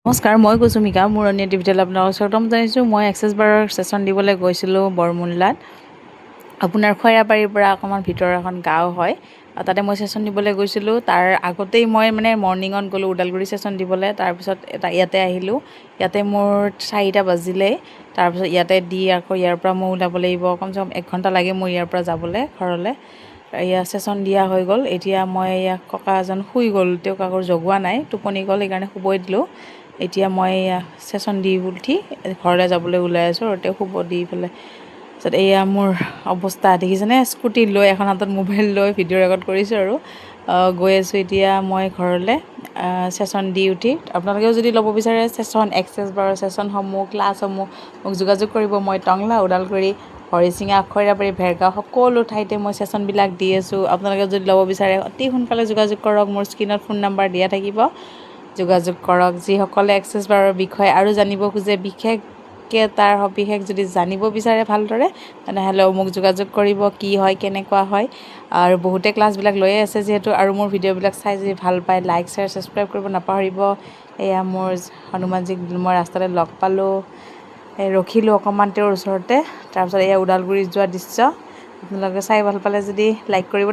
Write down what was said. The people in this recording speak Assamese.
নমস্কাৰ, মই কুচুমিকা মুৰণীয়া টিভিটেল আপোনালোকক স্বাগতম জনাইছোঁ। মই এক্সেছ বাৰৰ ছেশ্যন দিবলৈ গৈছিলোঁ বৰমুল্লাত। আপোনাৰ খৈৰাবাৰীৰ পৰা অকণমান ভিতৰৰ এখন গাঁও হয়, তাতে মই ছেশ্যন দিবলৈ গৈছিলোঁ। তাৰ আগতেই মই মৰ্ণিঙত গ'লোঁ ওদালগুৰি ছেশ্যন দিবলৈ। তাৰপিছত ইয়াতে আহিলোঁ। ইয়াতে মোৰ 4টা বাজিলেই। তাৰপিছত ইয়াতে দি আকৌ ইয়াৰ পৰা মই ওলাব লাগিব। কমচে কম 1 ঘণ্টা লাগে মোৰ ইয়াৰ পৰা যাবলৈ ঘৰলৈ। এয়া ছেশ্যন দিয়া হৈ গ'ল। এতিয়া মই ককা এজন শুই গ'ল, তেওঁক আকৌ জগোৱা নাই, টোপনি গ'ল, সেইকাৰণে শুবই দিলোঁ। এতিয়া মই ছেশ্যন দি উঠি ঘৰলৈ যাবলৈ ওলাই আছোঁ আৰু তেওঁ শুব দি পেলাই। তাৰপিছত এয়া মোৰ অৱস্থা দেখিছেনে, স্কুটি লৈ এখন হাতত মোবাইল লৈ ভিডিঅ' ৰেকৰ্ড কৰিছোঁ আৰু গৈ আছোঁ এতিয়া মই ঘৰলৈ ছেশ্যন দি উঠি। আপোনালোকেও যদি ল'ব বিচাৰে ছেশ্যন, এক্সেছ বাৰৰ ছেশ্যনসমূহ, ক্লাছসমূহ মোক যোগাযোগ কৰিব। মই টংলা, ওদালগুৰি, হৰিচিঙা, খৈৰাবাৰী, ভেৰগাঁও সকলো ঠাইতে মই ছেশ্যনবিলাক দি আছোঁ। আপোনালোকে যদি ল'ব বিচাৰে অতি সোনকালে যোগাযোগ কৰক। মোৰ স্ক্ৰীণত ফোন নম্বৰ দিয়া থাকিব, যোগাযোগ কৰক। যিসকলে এক্সেছ বাৰৰ বিষয়ে আৰু জানিব খোজে, বিশেষকৈ তাৰ সবিশেষ যদি জানিব বিচাৰে ভালদৰে, তেনেহ'লে মোক যোগাযোগ কৰিব। কি হয়, কেনেকুৱা হয়, আৰু বহুতে ক্লাছবিলাক লৈয়ে আছে যিহেতু, আৰু মোৰ ভিডিঅ'বিলাক চাই যদি ভাল পায়, লাইক, শ্বেয়াৰ, ছাবস্ক্ৰাইব কৰিব নাপাহৰিব। এয়া মোৰ হনুমানজীক মই ৰাস্তাতে লগ পালোঁ, ৰখিলোঁ অকণমান তেওঁৰ ওচৰতে। তাৰপিছত এয়া ওদালগুৰিত যোৱা দৃশ্য। আপোনালোকে চাই ভাল পালে যদি লাইক কৰিব।